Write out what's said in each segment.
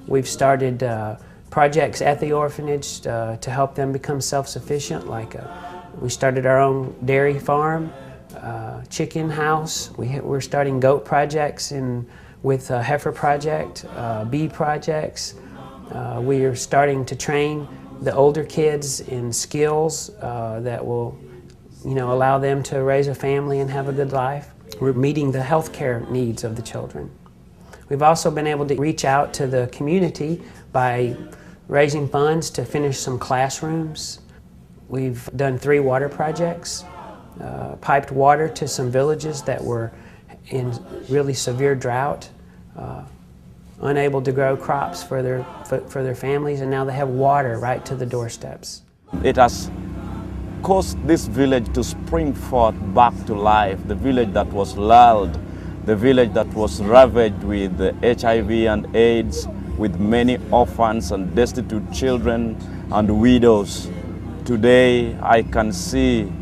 We've started projects at the orphanage to help them become self-sufficient. We started our own dairy farm, chicken house. We're starting goat projects with Heifer Project, bee projects. We are starting to train the older kids in skills that will, allow them to raise a family and have a good life. We're meeting the healthcare needs of the children. We've also been able to reach out to the community by raising funds to finish some classrooms. We've done 3 water projects, piped water to some villages that were in really severe drought, unable to grow crops for their families, and now they have water right to the doorsteps. It has caused this village to spring forth back to life, the village that was lulled, the village that was ravaged with HIV and AIDS, with many orphans and destitute children and widows. Today I can see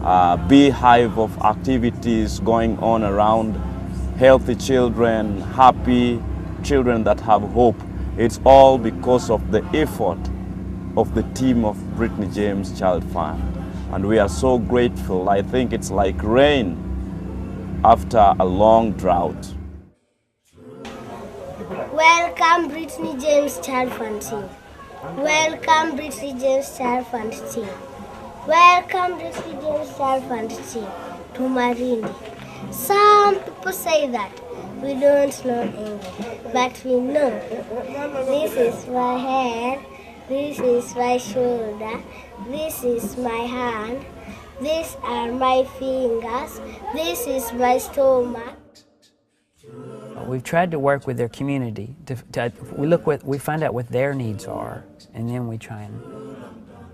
a beehive of activities going on around, healthy children, happy children that have hope. It's all because of the effort of the team of Brittany James Child Fund. And we are so grateful. I think it's like rain after a long drought. Welcome Brittany James Child Fund team. Welcome Brittany James Child Fund team. Welcome Brittany James Child Fund team to Marindi. Some people say that we don't know English, but we know. This is my head, this is my shoulder, this is my hand, these are my fingers, this is my stomach. We've tried to work with their community. We find out what their needs are, and then we try and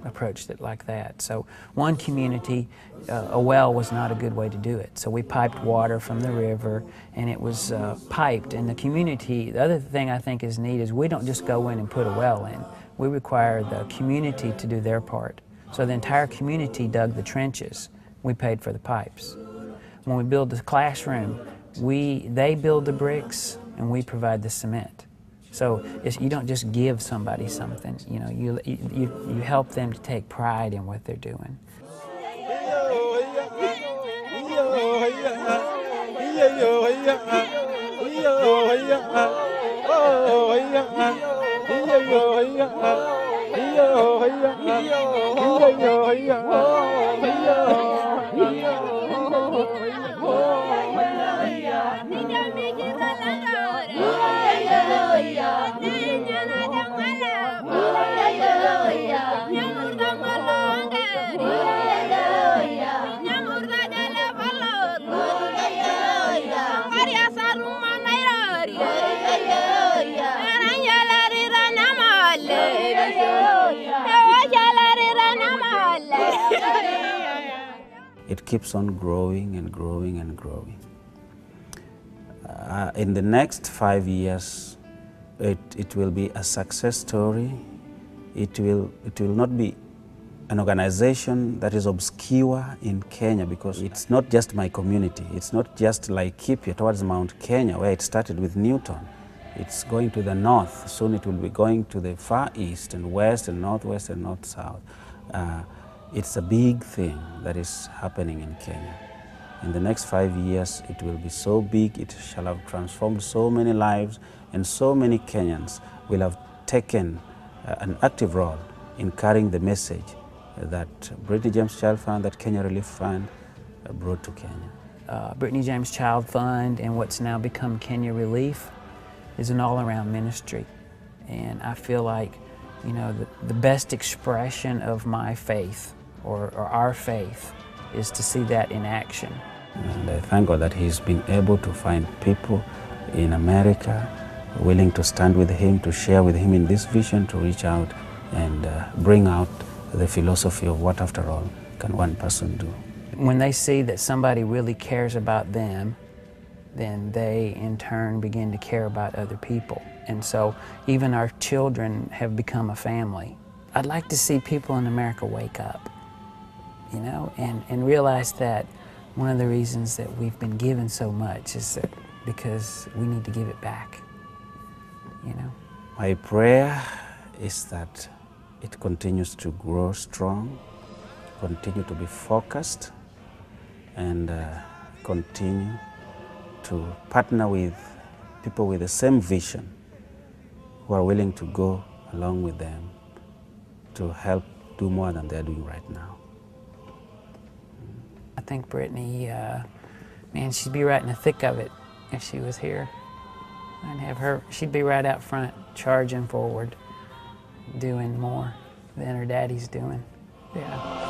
approach it like that. So one community, a well was not a good way to do it. So we piped water from the river, and it was piped. And the community, the other thing I think is neat is we don't just go in and put a well in. We require the community to do their part. So the entire community dug the trenches. We paid for the pipes. When we build the classroom, they build the bricks and we provide the cement. So you don't just give somebody something, you help them to take pride in what they're doing. It keeps on growing and growing and growing. In the next 5 years, it will be a success story. It will not be an organization that is obscure in Kenya, because it's not just my community. It's not just like Laikipia towards Mount Kenya, where it started with Newton. It's going to the north. Soon it will be going to the far east and west and northwest and north-south. It's a big thing that is happening in Kenya. In the next 5 years, it will be so big, it shall have transformed so many lives, and so many Kenyans will have taken an active role in carrying the message that Brittany James Child Fund, that Kenya Relief Fund brought to Kenya. Brittany James Child Fund and what's now become Kenya Relief is an all-around ministry. And I feel like, the best expression of my faith or our faith is to see that in action. And I thank God that He's been able to find people in America willing to stand with Him, to share with Him in this vision, to reach out and bring out the philosophy of what, after all, can one person do. When they see that somebody really cares about them, then they in turn begin to care about other people. And so even our children have become a family. I'd like to see people in America wake up, and realize that one of the reasons that we've been given so much is that because we need to give it back, you know. My prayer is that it continues to grow strong, continue to be focused, and continue to partner with people with the same vision who are willing to go along with them to help do more than they're doing right now. I think Brittany, man, she'd be right in the thick of it if she was here. I'd have her, she'd be right out front, charging forward, doing more than her daddy's doing. Yeah.